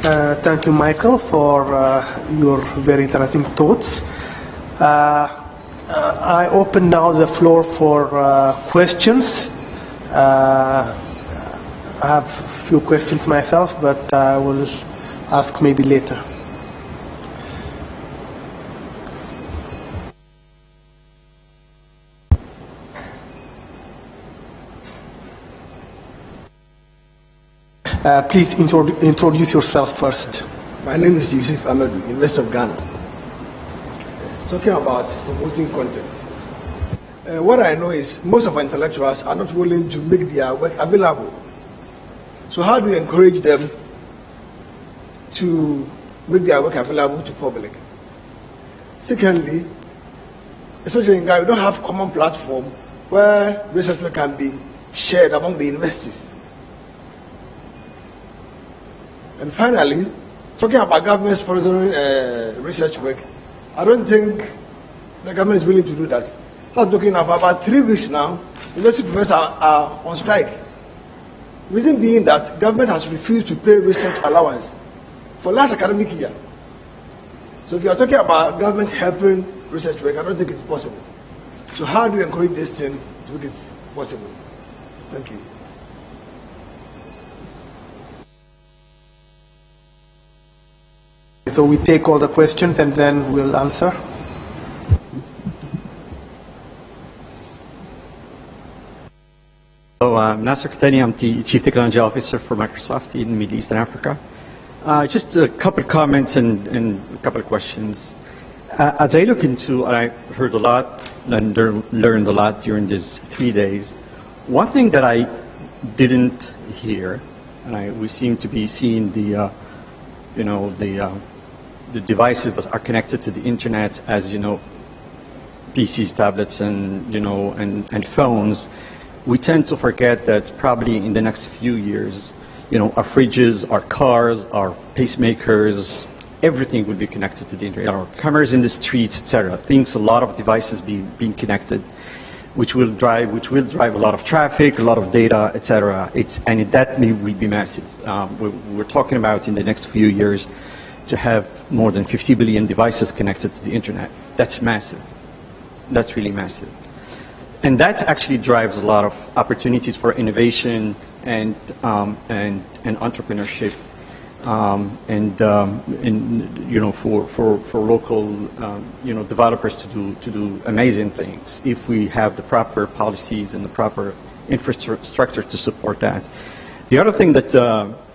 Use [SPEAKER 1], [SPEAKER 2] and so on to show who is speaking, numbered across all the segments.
[SPEAKER 1] Thank you, Michael, for your very interesting thoughts. I open now the floor for questions. I have a few questions myself, but I will ask maybe later. Please introduce yourself first.
[SPEAKER 2] My name is Yusuf Amadou, University of Ghana. Talking about promoting content. What I know is most of our intellectuals are not willing to make their work available. So how do we encourage them to make their work available to public? Secondly, especially in Ghana, we don't have common platform where research work can be shared among the universities. And finally, talking about government sponsoring research work, I don't think the government is willing to do that. I'm talking of about 3 weeks now, university professors are on strike. Reason being that government has refused to pay research allowance for last academic year. So if you are talking about government helping research work, I don't think it's possible. So how do you encourage this thing to make it possible? Thank you.
[SPEAKER 1] So we take all the questions and then we'll answer.
[SPEAKER 3] So I'm Nasser Khatani. I'm the Chief Technology Officer for Microsoft in Middle East and Africa. Just a couple of comments and a couple of questions. As I look into, and I heard a lot and learned a lot during these 3 days, one thing that I didn't hear, and we seem to be seeing the devices that are connected to the internet as, PCs, tablets, and phones. We tend to forget that probably in the next few years, our fridges, our cars, our pacemakers, everything will be connected to the internet. Our cameras in the streets, etc. A lot of devices being connected, which will drive a lot of traffic, a lot of data, etc. And that will be massive. We're talking about in the next few years to have more than 50 billion devices connected to the internet. That's massive. That's really massive. And that actually drives a lot of opportunities for innovation and entrepreneurship, for local developers to do amazing things if we have the proper policies and the proper infrastructure to support that. The other thing that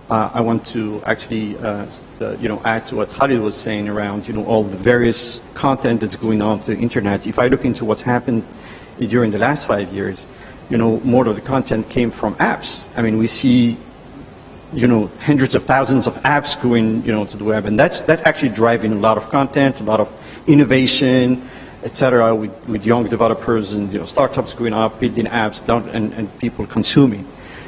[SPEAKER 3] I want to actually add to what Khalid was saying around all the various content that's going on to the internet. If I look into what's happened during the last 5 years, more of the content came from apps. I mean, we see hundreds of thousands of apps going to the web, and that's actually driving a lot of content, a lot of innovation, etc. with young developers and startups going up, building apps, and people consuming.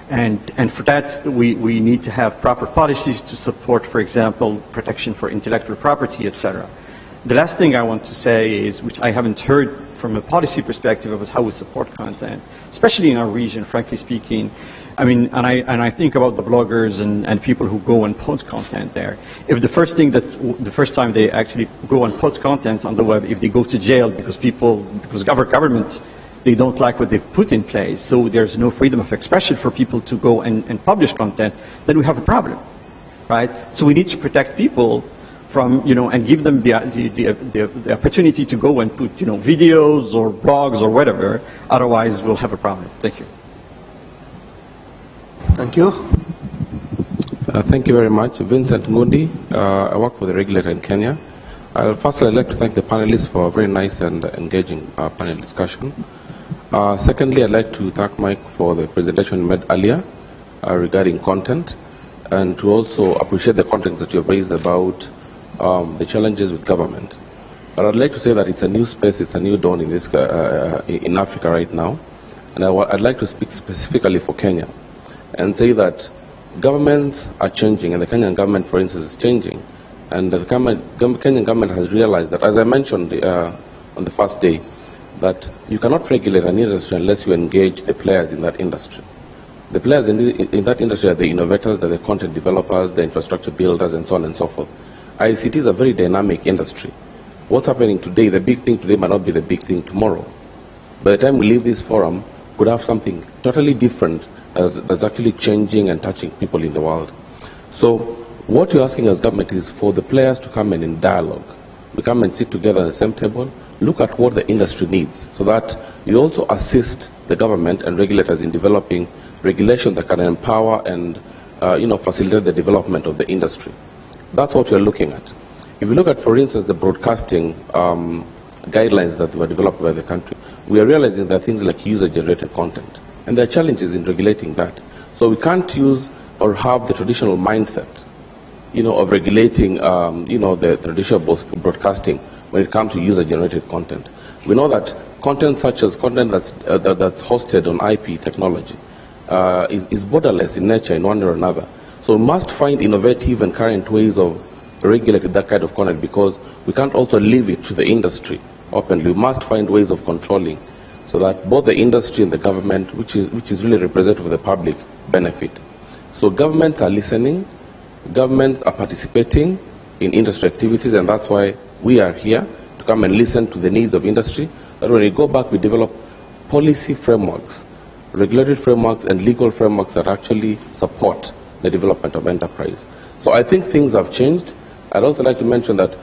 [SPEAKER 3] And for that, we need to have proper policies to support, for example, protection for intellectual property, etc. The last thing I want to say is, which I haven't heard from a policy perspective, about how we support content, especially in our region, frankly speaking. I mean, and I think about the bloggers and people who go and post content there. If the first time they actually go and post content on the web, if they go to jail because government, they don't like what they've put in place, so there's no freedom of expression for people to go and publish content, then we have a problem, right? So we need to protect people from, and give them the opportunity to go and put, videos or blogs or whatever. Otherwise, we'll have a problem. Thank you.
[SPEAKER 1] Thank you.
[SPEAKER 4] Thank you very much. Vincent Ngundi. I work for the regulator in Kenya. Firstly, I'd like to thank the panelists for a very nice and engaging panel discussion. Secondly, I'd like to thank Mike for the presentation made earlier regarding content, and to also appreciate the content that you have raised about the challenges with government. But I'd like to say that it's a new space, it's a new dawn in in Africa right now, and I'd like to speak specifically for Kenya and say that governments are changing, and the Kenyan government, for instance, is changing. And the Kenyan government has realized that, as I mentioned on the first day, that you cannot regulate an industry unless you engage the players in that industry. The players in that industry are the innovators, they're the content developers, the infrastructure builders, and so on and so forth. ICT is a very dynamic industry. What's happening today, the big thing today might not be the big thing tomorrow. By the time we leave this forum, we could have something totally different that's actually changing and touching people in the world. So what you're asking as government is for the players to come in dialogue. We come and sit together at the same table, look at what the industry needs, so that you also assist the government and regulators in developing regulations that can empower and facilitate the development of the industry. That's what we're looking at. If you look at, for instance, the broadcasting guidelines that were developed by the country, we are realizing there are things like user-generated content, and there are challenges in regulating that. So we can't use or have the traditional mindset, of regulating, the traditional broadcasting when it comes to user-generated content. We know that content such as content that's hosted on IP technology is borderless in nature in one way or another. So we must find innovative and current ways of regulating that kind of content, because we can't also leave it to the industry openly. We must find ways of controlling so that both the industry and the government, which is really representative of the public, benefit. So governments are listening, governments are participating in industry activities, and that's why we are here to come and listen to the needs of industry. That when we go back, we develop policy frameworks, regulatory frameworks, and legal frameworks that actually support the development of enterprise. So I think things have changed. I'd also like to mention that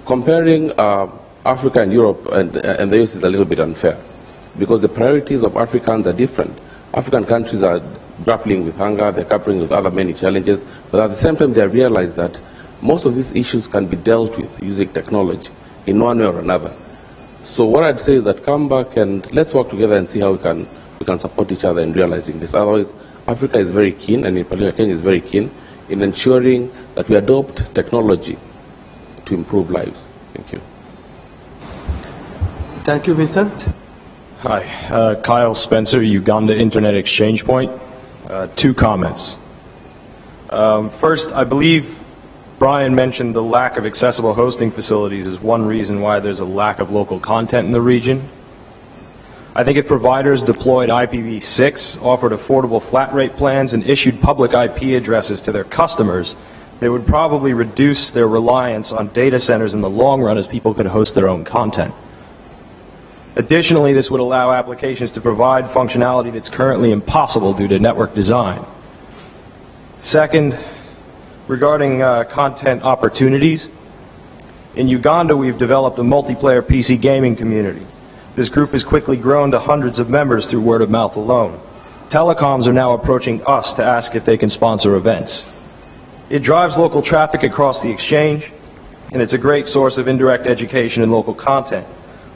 [SPEAKER 4] comparing Africa and Europe and the US is a little bit unfair, because the priorities of Africans are different. African countries are grappling with hunger, they're grappling with other many challenges, but at the same time they realize that most of these issues can be dealt with using technology in one way or another. So what I'd say is that come back and let's work together and see how we can support each other in realizing this. Otherwise, Africa is very keen, and in particular Kenya is very keen, in ensuring that we adopt technology to improve lives. Thank you.
[SPEAKER 1] Thank you, Vincent.
[SPEAKER 5] Hi, Kyle Spencer, Uganda Internet Exchange Point. 2 comments. First, I believe Brian mentioned the lack of accessible hosting facilities as one reason why there's a lack of local content in the region. I think if providers deployed IPv6, offered affordable flat rate plans, and issued public IP addresses to their customers, they would probably reduce their reliance on data centers in the long run, as people could host their own content. Additionally, this would allow applications to provide functionality that's currently impossible due to network design. Second, regarding content opportunities, in Uganda we've developed a multiplayer PC gaming community. This group has quickly grown to hundreds of members through word of mouth alone. Telecoms are now approaching us to ask if they can sponsor events. It drives local traffic across the exchange, and it's a great source of indirect education and local content.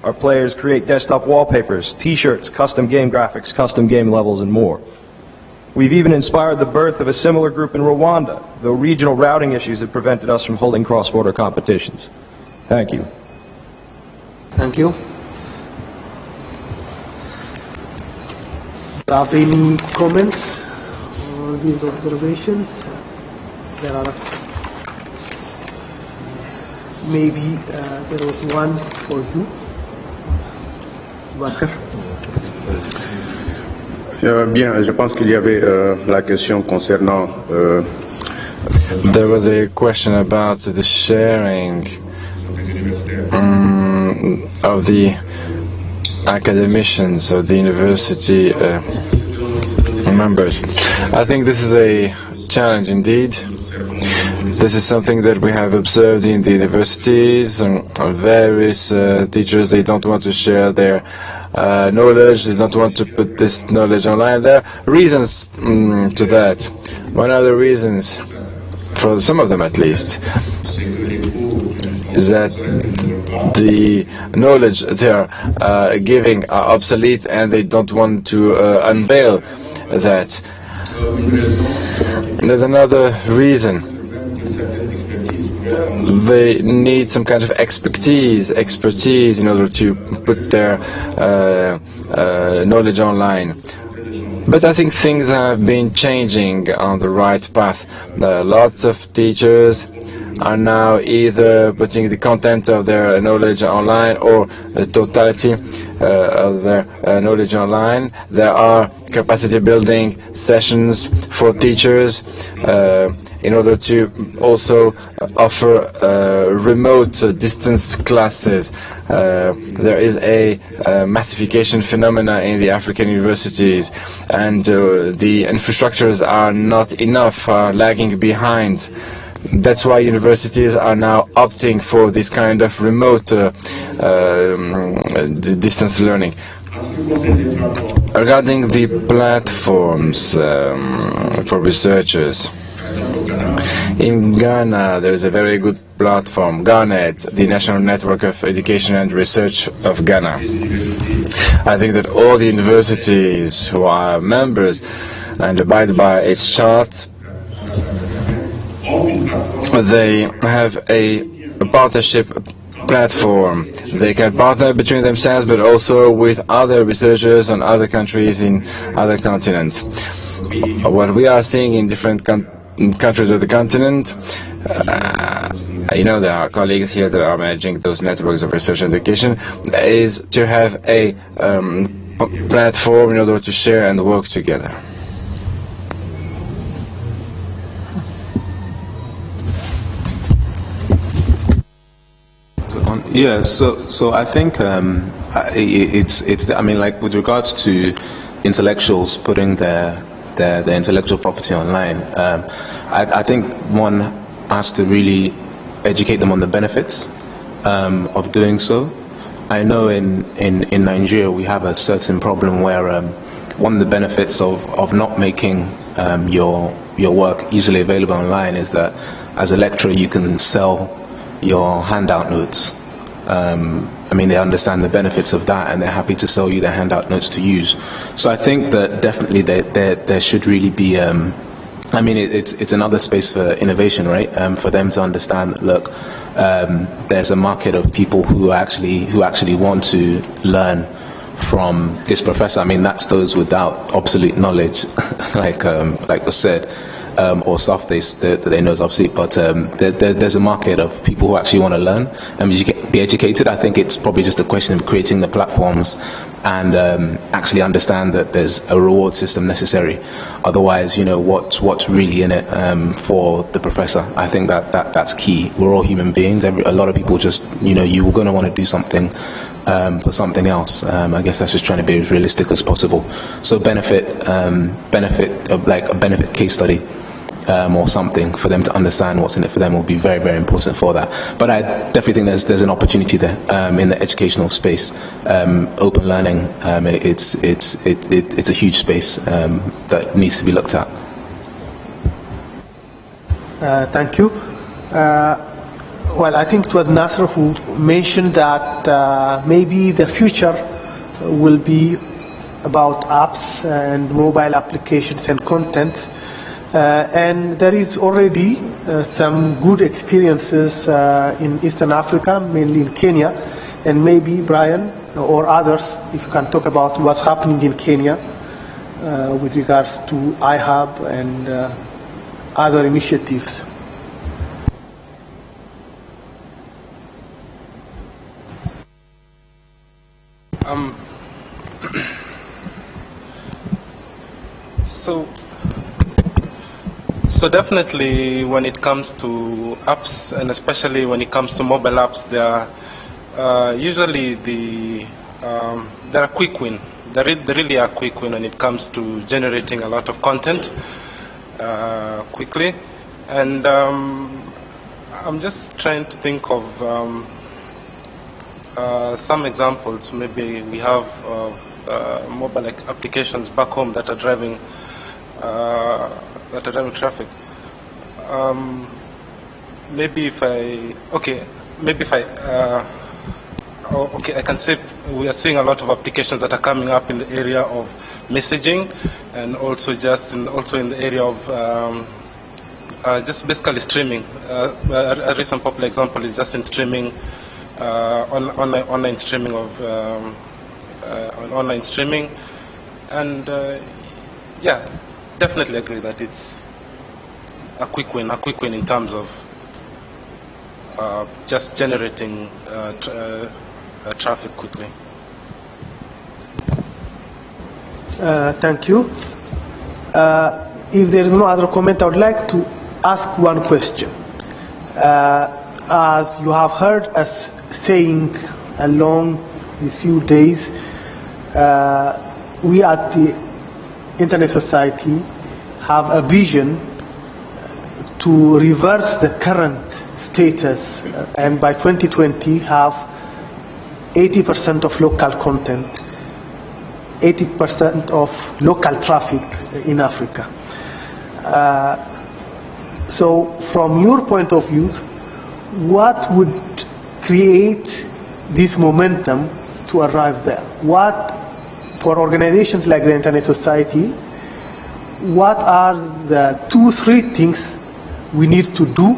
[SPEAKER 5] Our players create desktop wallpapers, t-shirts, custom game graphics, custom game levels, and more. We've even inspired the birth of a similar group in Rwanda, though regional routing issues have prevented us from holding cross-border competitions. Thank you.
[SPEAKER 1] Thank you. Do you have any comments or these observations? There are maybe there was one for you.
[SPEAKER 6] Bien, je pense qu'il y avait la question concernant.
[SPEAKER 7] There was a question about the sharing of the academicians of the university members. I think this is a challenge indeed. This is something that we have observed in the universities. Various teachers, they don't want to share their knowledge, they don't want to put this knowledge online. There are reasons to that. One of the reasons, for some of them at least, is that the knowledge they are giving are obsolete and they don't want to unveil that. There's another reason. They need some kind of expertise in order to put their knowledge online. But I think things have been changing on the right path. Lots of teachers are now either putting the content of their knowledge online or the totality of their knowledge online. There are capacity building sessions for teachers in order to also offer remote distance classes. There is a massification phenomena in the African universities, and the infrastructures are not enough, are lagging behind. That's why universities are now opting for this kind of remote distance learning. Regarding the platforms for researchers, in Ghana there is a very good platform, Garnet, the National Network of Education and Research of Ghana. I think that all the universities who are members and abide by its chart, they have a partnership platform. They can partner between themselves, but also with other researchers in other countries, in other continents. What we are seeing in different countries of the continent, there are colleagues here that are managing those networks of research and education, is to have a platform in order to share and work together.
[SPEAKER 8] So I think it's I mean, like, with regards to intellectuals putting their intellectual property online, I think one has to really educate them on the benefits of doing so. I know in Nigeria we have a certain problem where one of the benefits of not making your work easily available online is that as a lecturer you can sell your handout notes. I mean, they understand the benefits of that, and they're happy to sell you their handout notes to use. So I think that definitely there should really be. I mean, it's another space for innovation, right? For them to understand that, look, there's a market of people who actually want to learn from this professor. I mean, that's those without obsolete knowledge, like was said. Or stuff that they know is obsolete, but there's a market of people who actually want to learn and be educated. I think it's probably just a question of creating the platforms and actually understand that there's a reward system necessary. Otherwise, what's really in it for the professor? I think that's key. We're all human beings. A lot of people just, you're going to want to do something for something else. I guess that's just trying to be as realistic as possible. So benefit of like a benefit case study. Or something for them to understand what's in it for them will be very, very important for that. But I definitely think there's an opportunity there in the educational space. Open learning, it's a huge space that needs to be looked at.
[SPEAKER 1] Thank you. Well, I think it was Nasser who mentioned that maybe the future will be about apps and mobile applications and content. And there is already some good experiences in Eastern Africa, mainly in Kenya, and maybe Brian or others, if you can talk about what's happening in Kenya with regards to iHub and other initiatives.
[SPEAKER 9] So definitely when it comes to apps, and especially when it comes to mobile apps, they are usually they're a quick win. They really are a quick win when it comes to generating a lot of content quickly. And I'm just trying to think of some examples. Maybe we have mobile applications back home that are driving traffic. I can say we are seeing a lot of applications that are coming up in the area of messaging, and also in the area of just basically streaming. A recent popular example is just in streaming, online streaming of online streaming, and definitely agree that it's a quick win in terms of just generating traffic quickly.
[SPEAKER 1] Thank you. If there is no other comment, I would like to ask one question. As you have heard us saying along these few days, we at the Internet Society have a vision to reverse the current status and by 2020 have 80% of local content, 80% of local traffic in Africa. So from your point of view, what would create this momentum to arrive there? What, for organizations like the Internet Society, what are the 2-3 things we need to do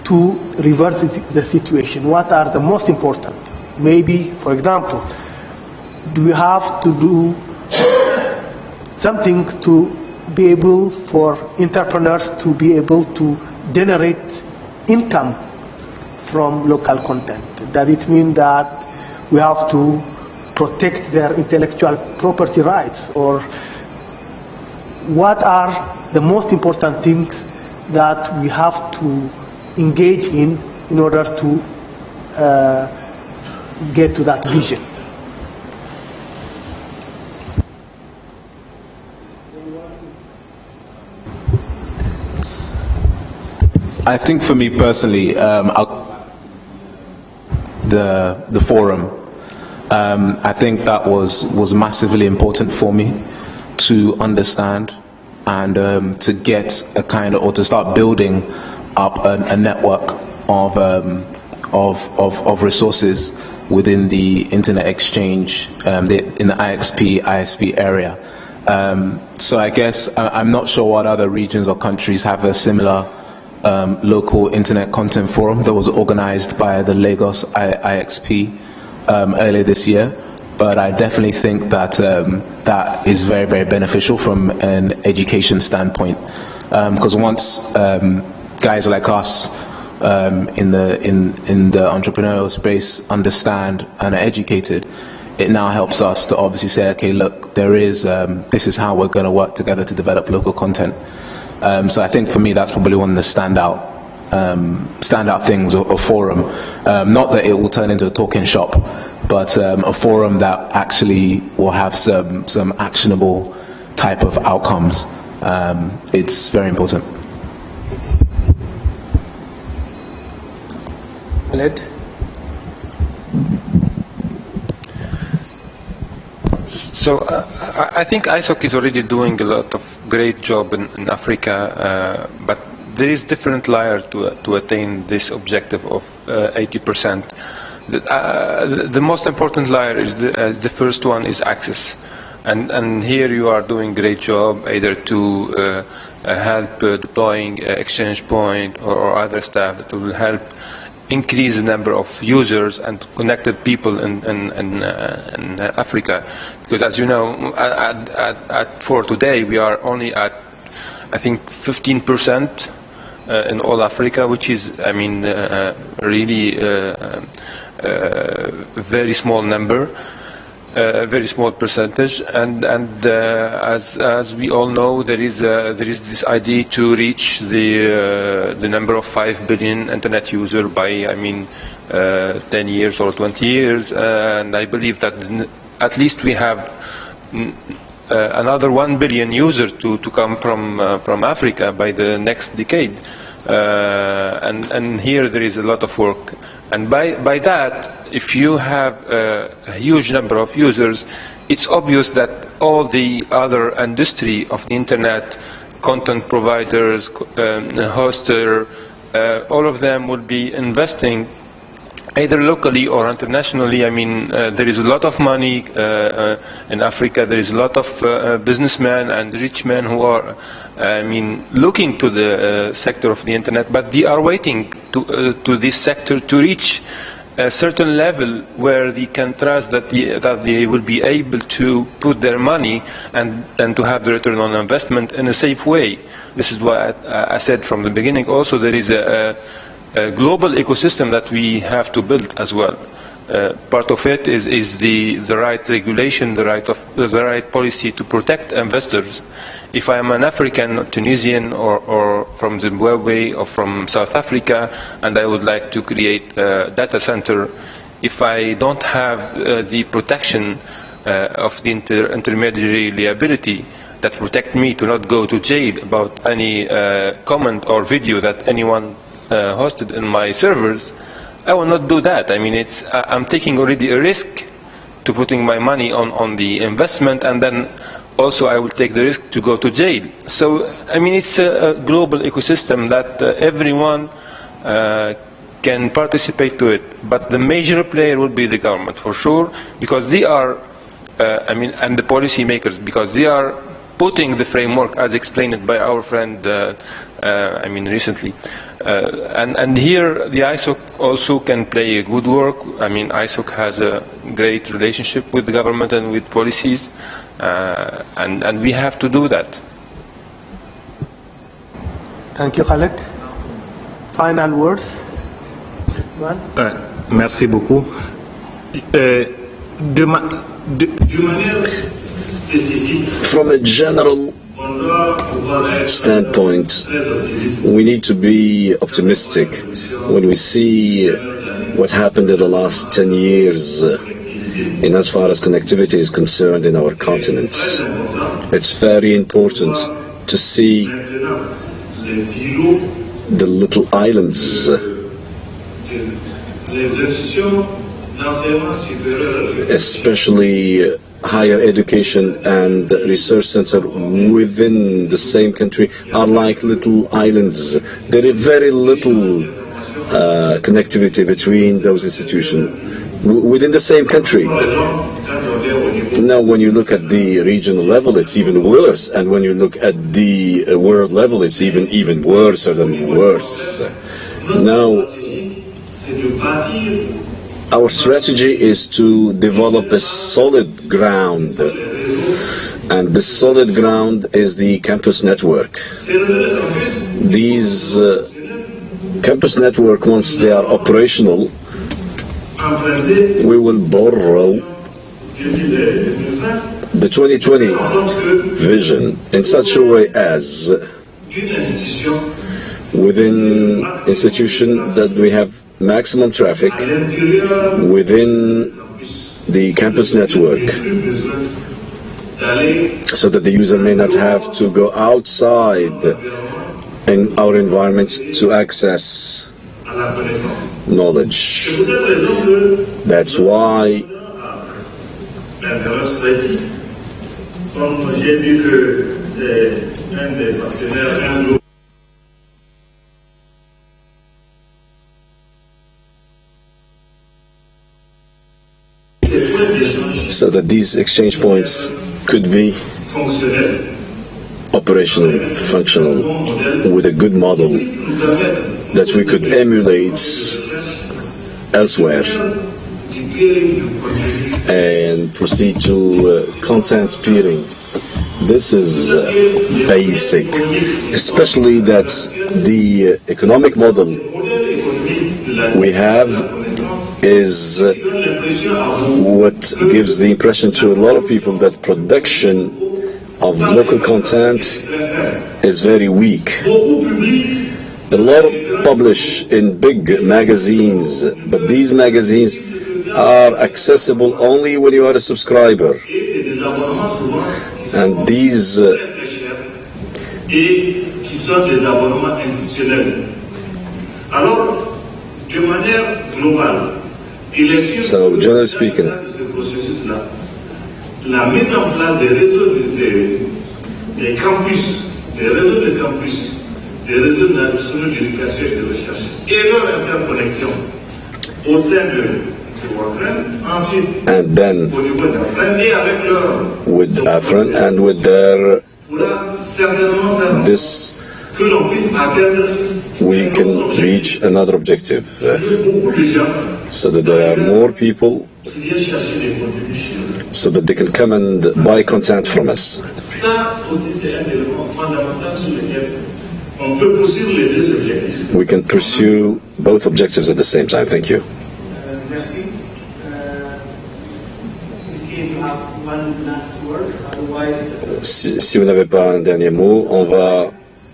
[SPEAKER 1] to reverse the situation? What are the most important? Maybe, for example, do we have to do something to be able for entrepreneurs to be able to generate income from local content? Does it mean that we have to protect their intellectual property rights? Or what are the most important things that we have to engage in order to get to that vision?
[SPEAKER 8] I think for me personally, the forum, I think that was massively important for me to understand and to get a kind of, or to start building up a network of resources within the internet exchange in the ISP area. So I guess I'm not sure what other regions or countries have a similar local internet content forum that was organized by the Lagos IXP earlier this year. But I definitely think that that is very, very beneficial from an education standpoint. Because once guys like us in the entrepreneurial space understand and are educated, it now helps us to obviously say, okay, look, there is this is how we're going to work together to develop local content. So I think for me that's probably one of the standout things of a forum. Not that it will turn into a talking shop, but a forum that actually will have some actionable type of outcomes. It's very important.
[SPEAKER 1] Khaled?
[SPEAKER 10] So I think ISOC is already doing a lot of great job in Africa, but there is different layer to attain this objective of 80%. The most important layer is the first one is access, and here you are doing great job either to help deploying exchange point or other stuff that will help increase the number of users and connected people in Africa, because as you know, for today we are only at I think 15% in all Africa, which is really very small number, very small percentage, and as we all know, there is this idea to reach the number of 5 billion internet user by 10 years or 20 years, and I believe that at least we have another 1 billion user to come from Africa by the next decade, and here there is a lot of work. And by that, if you have a huge number of users, it's obvious that all the other industry of the internet, content providers, hoster, all of them will be investing either locally or internationally. There is a lot of money in Africa. There is a lot of businessmen and rich men who are, looking to the sector of the internet, but they are waiting to this sector to reach a certain level where they can trust that they will be able to put their money and to have the return on investment in a safe way. This is why I said from the beginning also there is a global ecosystem that we have to build as well. Part of it is the right regulation, the right policy to protect investors. If I am an African, Tunisian, or from Zimbabwe or from South Africa, and I would like to create a data center, if I don't have the protection of the intermediary liability that protect me to not go to jail about any comment or video that anyone hosted in my servers, I will not do that. I mean, I'm taking already a risk to putting my money on the investment, and then also I will take the risk to go to jail. So, I mean, it's a global ecosystem that everyone can participate to it. But the major player will be the government, for sure, because they are, and the policy makers, because they are putting the framework as explained by our friend, recently. And here the ISOC also can play a good work. I mean, ISOC has a great relationship with the government and with policies, and we have to do that.
[SPEAKER 1] Thank you, Khaled. Final words?
[SPEAKER 11] Merci beaucoup. From a general standpoint, we need to be optimistic when we see what happened in the last 10 years in as far as connectivity is concerned in our continent. It's very important to see the little islands, especially higher education and research center within the same country are like little islands. There is very little connectivity between those institutions within the same country. Now, when you look at the regional level, it's even worse, and when you look at the world level, it's even worse than worse. Now, our strategy is to develop a solid ground, and the solid ground is the campus network. These campus network, once they are operational, we will borrow the 2020 vision in such a way as within institution that we have maximum traffic within the campus network, so that the user may not have to go outside in our environment to access knowledge. That's why so that these exchange points could be operational, functional, with a good model that we could emulate elsewhere and proceed to content peering. This is basic, especially that the economic model we have is what gives the impression to a lot of people that production of local content is very weak. A lot of publish in big magazines, but these magazines are accessible only when you are a subscriber. And these so, generally speaking,
[SPEAKER 12] la mise en place des réseaux des campus, des réseaux de campus, des réseaux nationaux d'éducation et de recherche et leur interconnexion au sein de WAFREN, ensuite au niveau d'AFREN et avec leur
[SPEAKER 11] with AFREN and with their this
[SPEAKER 12] que l'on puisse atteindre
[SPEAKER 11] we can reach another objective, so that there are more people, so that they can come and buy content from us. We can pursue both objectives at the same time. Thank you. Si vous n'avez pas un dernier mot, on va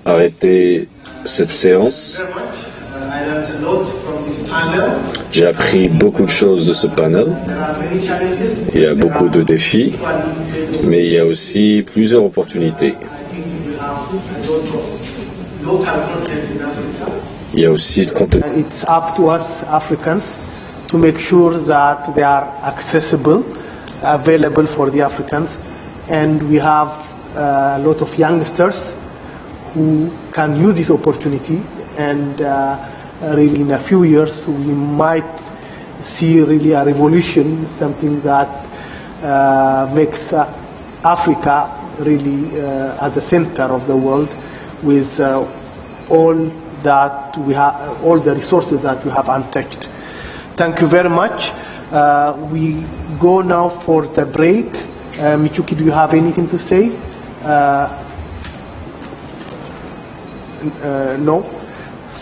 [SPEAKER 11] arrêter cette séance. J'ai appris beaucoup de choses de ce panel. Il y a beaucoup de défis, mais il y a aussi plusieurs opportunités. Il y a aussi le contenu.
[SPEAKER 1] It's up to us Africans to make sure that they are accessible, available for the Africans, and we have a lot of youngsters who can use this opportunity, and really in a few years we might see really a revolution, something that makes Africa really at the center of the world with all that we have, all the resources that we have untouched. Thank you very much. We go now for the break. Michuki, do you have anything to say? No.